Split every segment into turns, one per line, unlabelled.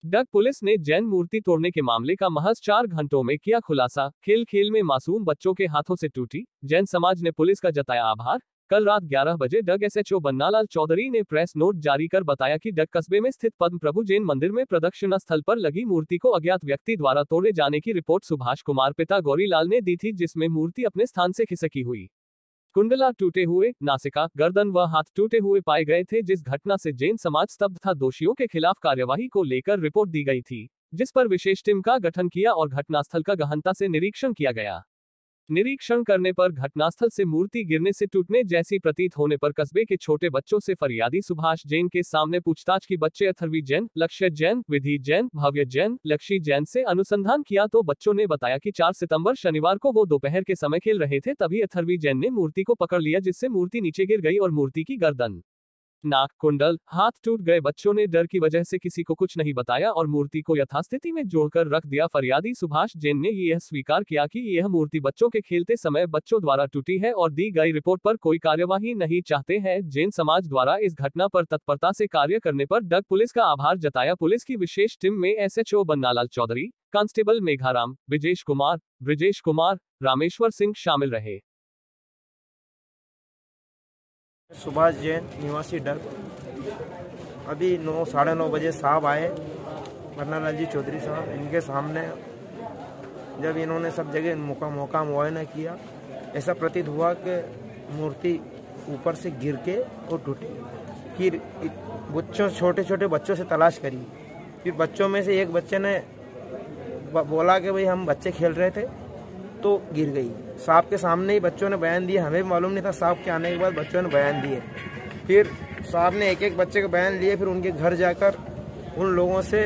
डग police ने जैन मूर्ति तोड़ने के मामले का महज 4 घंटों में किया खुलासा। खेल खेल में मासूम बच्चों के हाथों से टूटी। जैन समाज ने पुलिस का जताया आभार। कल रात 11 बजे डग एसएचओ बन्नालाल चौधरी ने प्रेस नोट जारी कर बताया कि डग कस्बे में स्थित पद्म प्रभु जैन मंदिर में प्रदक्षिणा स्थल पर लगी मूर्ति को अज्ञात व्यक्ति द्वारा तोड़े जाने की रिपोर्ट सुभाष कुमार पिता गौरीलाल ने दी थी, जिसमें मूर्ति अपने स्थान से खिसकी हुई, कुंडला टूटे हुए, नासिका, गर्दन व हाथ टूटे हुए पाए गए थे, जिस घटना से जैन समाज स्तब्ध था। दोषियों के खिलाफ कार्यवाही को लेकर रिपोर्ट दी गई थी, जिस पर विशेष टीम का गठन किया और घटनास्थल का गहनता से निरीक्षण किया गया। निरीक्षण करने पर घटनास्थल से मूर्ति गिरने से टूटने जैसी प्रतीत होने पर कस्बे के छोटे बच्चों से फरियादी सुभाष जैन के सामने पूछताछ की। बच्चे अथर्वी जैन, लक्ष्य जैन, विधि जैन, भव्य जैन, लक्ष्मी जैन से अनुसंधान किया तो बच्चों ने बताया कि 4 सितंबर शनिवार को वो दोपहर के समय खेल रहे थे, तभी अथर्वी जैन ने मूर्ति को पकड़ लिया, जिससे मूर्ति नीचे गिर गई और मूर्ति की गर्दन, नाक, कुंडल, हाथ टूट गए। बच्चों ने डर की वजह से किसी को कुछ नहीं बताया और मूर्ति को यथास्थिति में जोड़कर रख दिया। फरियादी सुभाष जैन ने यह स्वीकार किया कि यह मूर्ति बच्चों के खेलते समय बच्चों द्वारा टूटी है और दी गई रिपोर्ट पर कोई कार्यवाही नहीं चाहते हैं। जैन समाज द्वारा इस घटना पर तत्परता से कार्य करने पर डग पुलिस का आभार जताया। पुलिस की विशेष टीम में एसएचओ बन्नालाल चौधरी, कांस्टेबल मेघाराम, विजेश कुमार, ब्रिजेश कुमार, रामेश्वर सिंह शामिल रहे।
सुभाष जैन, निवासी डग। अभी 9 साढ़े 9 बजे साहब आए, बन्नालाल जी चौधरी साहब। इनके सामने जब इन्होंने सब जगह मौका मुआयना किया, ऐसा प्रतीत हुआ कि मूर्ति ऊपर से गिर के और टूटी। फिर छोटे छोटे बच्चों से तलाश करी। फिर बच्चों में से एक बच्चे ने बोला कि भाई हम बच्चे खेल रहे थे तो गिर गई। साहब के सामने ही बच्चों ने बयान दिए, हमें भी मालूम नहीं था। साहब के आने के बाद बच्चों ने बयान दिए। फिर साहब ने एक एक बच्चे के बयान लिए। फिर उनके घर जाकर उन लोगों से,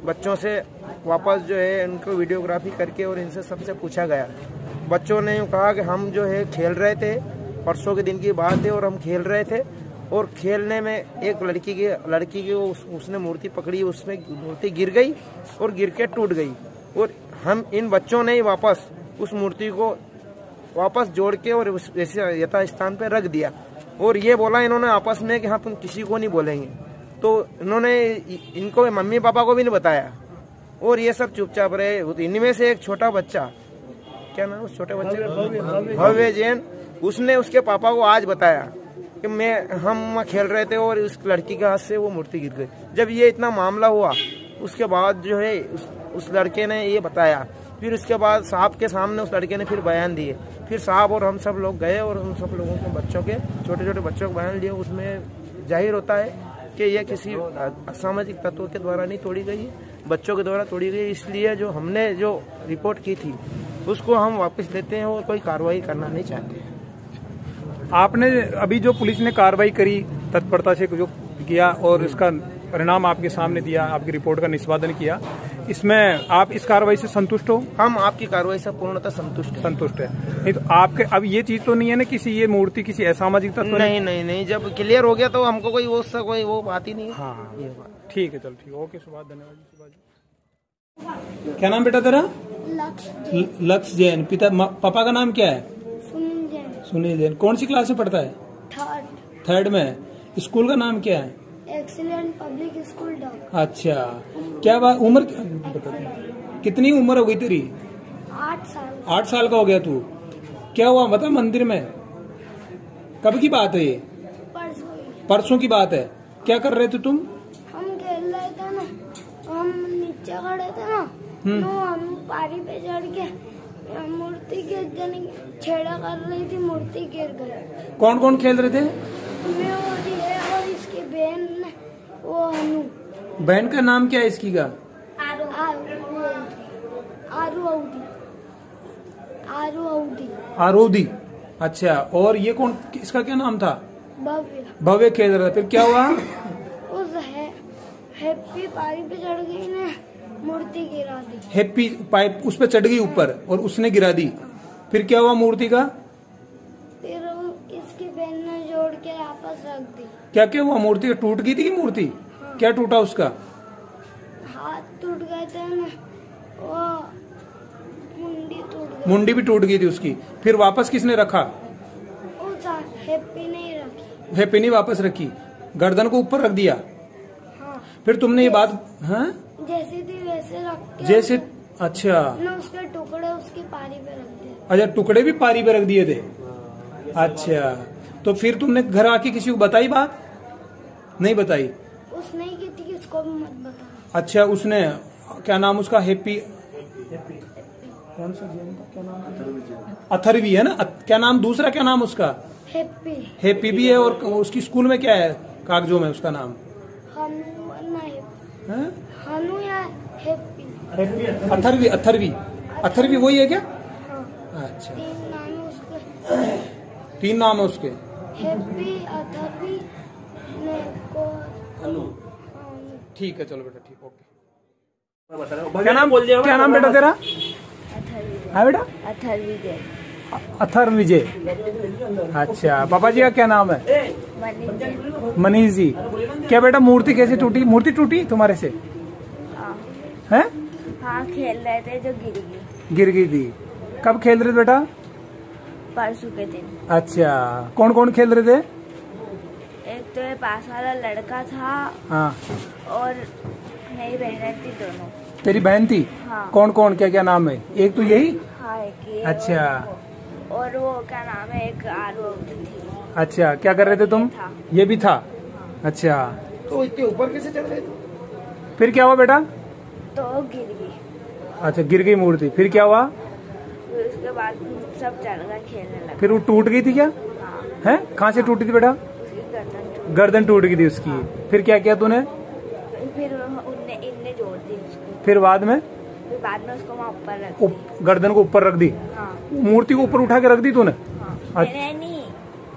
बच्चों से वापस जो है उनको वीडियोग्राफी करके और इनसे सबसे पूछा गया। बच्चों ने यूँ कहा कि हम जो है खेल रहे थे, परसों के दिन की बात है और हम खेल रहे थे और खेलने में एक लड़की की उसने मूर्ति पकड़ी, उसमें मूर्ति गिर गई और गिर के टूट गई और हम इन बच्चों ने ही वापस उस मूर्ति को वापस जोड़ के और वैसे यथा स्थान पे रख दिया। और ये बोला इन्होंने आपस में कि हम किसी को नहीं बोलेंगे। तो इन्होंने इनको मम्मी पापा को भी नहीं बताया और ये सब चुपचाप रहे। इनमें से एक छोटा बच्चा, क्या नाम उस छोटे बच्चे का, भव्य जैन, उसने उसके पापा को आज बताया कि हम खेल रहे थे और उस लड़की के हाथ से वो मूर्ति गिर गई। जब ये इतना मामला हुआ उसके बाद जो है उस लड़के ने ये बताया। फिर उसके बाद साहब के सामने उस लड़के ने फिर बयान दिए। फिर साहब और हम सब लोग गए और उन सब लोगों के बच्चों के, छोटे छोटे बच्चों को बयान लिए। उसमें जाहिर होता है कि यह किसी असामाजिक तत्वों के द्वारा नहीं तोड़ी गई, बच्चों के द्वारा तोड़ी गई। इसलिए जो हमने जो रिपोर्ट की थी उसको हम वापस लेते हैं और कोई कार्रवाई करना नहीं चाहते।
आपने अभी जो पुलिस ने कार्रवाई करी, तत्परता से जो किया और इसका परिणाम आपके सामने दिया, आपकी रिपोर्ट का निष्पादन किया, इसमें आप इस कार्रवाई से संतुष्ट हो? हम
आपकी कार्रवाई से पूर्णतः संतुष्ट है।
नहीं तो आपके अब ये चीज तो नहीं है ना किसी ये मूर्ति किसी असामाजिक तत्व?
नहीं, जब क्लियर हो गया तो हमको कोई वो बात ही नहीं है।
हाँ, ये बात ठीक है। चलो ठीक, ओके सुभाष, धन्यवाद जी। क्या नाम बेटा तेरा? लक्ष्य जैन। पापा का नाम क्या है? सुनील जैन। कौन सी क्लास में पढ़ता है? थर्ड में। स्कूल का नाम क्या है?
एक्सीलेंट पब्लिक स्कूल डग।
अच्छा, क्या बात, उम्र कितनी उम्र हो गई तेरी?
8 साल।
8 साल का हो गया तू? क्या हुआ बता मंदिर में? कब की बात है ये? परसों की बात है। क्या कर रहे थे तुम?
हम खेल रहे थे ना, हम नीचे खड़े थे ना, तो हम पारी पे चढ़ के मूर्ति के छेड़ा कर रही थी, मूर्ति गिर गई।
कौन कौन खेल रहे थे?
मैं और इसकी बहन, वो अनु।
बहन का नाम क्या है इसकी का? आरोधी। अच्छा, और ये कौन, इसका क्या नाम था? भव्य खेल रहा था। फिर क्या हुआ?
उस हैप्पी पारी पे चढ़ गई ने मूर्ति गिरा दी।
हैप्पी पाइप उस पर चढ़ गई ऊपर और उसने गिरा दी। फिर क्या हुआ मूर्ति का?
फिर इसकी बहन ने जोड़ के वापस रख दी।
क्या क्या हुआ? मूर्ति टूट गई थी मूर्ति? हाँ। क्या टूटा उसका?
हाथ टूट गए थे ना, वो
मुंडी भी टूट गई थी उसकी। फिर वापस किसने रखा?
हैप्पी नहीं रखी।
हैप्पी नहीं वापस रखी, गर्दन को ऊपर रख दिया।
हाँ।
फिर तुमने ये बात, हाँ
जैसे थी वैसे रख के
जैसे? अच्छा
ना उसके टुकड़े उसकी पारी पे रख दिए।
अच्छा, टुकड़े भी पारी पे रख दिए थे। अच्छा, तो फिर तुमने घर आके किसी को बताई बात? नहीं बताई?
उसने ही की थी कि उसको भी मत बता।
अच्छा, उसने क्या नाम उसका? हैप्पी, कौन सा जैन का क्या नाम? अथर्वी है ना? क्या नाम दूसरा, क्या नाम उसका?
हैप्पी।
हैप्पी भी है। और उसकी स्कूल में क्या है कागजों में उसका नाम?
हनु या हैप्पी?
अथर्वी। अथर्वी, अथर्वी वही है क्या?
हाँ।
अच्छा,
3 नाम है उसके।
3 नाम है उसके।
हैप्पी, अथर्वी,
ठीक है, चलो बेटा, ठीक, ओके। क्या नाम बेटा तेरा? हाँ बेटा, अथर विजय। अच्छा, पापा जी का क्या नाम है? मनीष जी। क्या बेटा, मूर्ति कैसे टूटी? मूर्ति टूटी तुम्हारे से? हैं?
हाँ, खेल रहे थे जो
गिर गई थी। कब खेल रहे थे बेटा?
परसों के दिन।
अच्छा, कौन कौन खेल रहे थे?
एक तो ये पास वाला लड़का था।
हाँ।
और मेरी बहनें थी दोनों।
तेरी बहन थी?
हाँ।
कौन कौन, क्या क्या नाम है? एक तो यही?
हाँ, एक ये।
अच्छा।
और वो क्या नाम है, एक आरू थी।
अच्छा, क्या कर रहे थे तुम?
था।
ये भी था? अच्छा,
तो इतने ऊपर कैसे चढ़ गए?
फिर क्या हुआ बेटा?
तो गिर गई।
अच्छा, गिर गई मूर्ति। फिर क्या हुआ?
फिर उसके बाद सब चढ़ गए खेलने लगे।
फिर वो टूट गई थी क्या?
हाँ,
है? कहाँ से टूटी थी बेटा?
उसकी गर्दन
गर्दन टूट गई थी उसकी। फिर क्या किया तूने?
फिर इनने जोड़ दी उसको।
फिर बाद में
उसको वहाँ ऊपर रख दी।
गर्दन को ऊपर रख दी?
हाँ।
मूर्ति को ऊपर उठा के रख दी तूने?
हाँ।
अच्छा।
मैंने नहीं,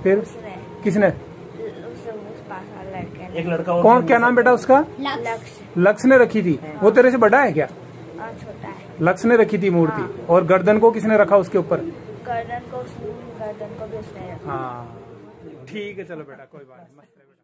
फिर
उसने।
किसने?
उस पास वाला लड़के ने।
एक लड़का
कौन, क्या नाम बेटा उसका?
लक्ष्य।
लक्ष्य ने रखी थी। वो तेरे से बड़ा है क्या?
छोटा है।
लक्ष्य ने रखी थी मूर्ति। और गर्दन को किसने रखा उसके ऊपर?
गर्दन को भी उसने रखा।
हाँ, ठीक है, चलो बेटा, कोई बात नहीं, मस्त है बेटा।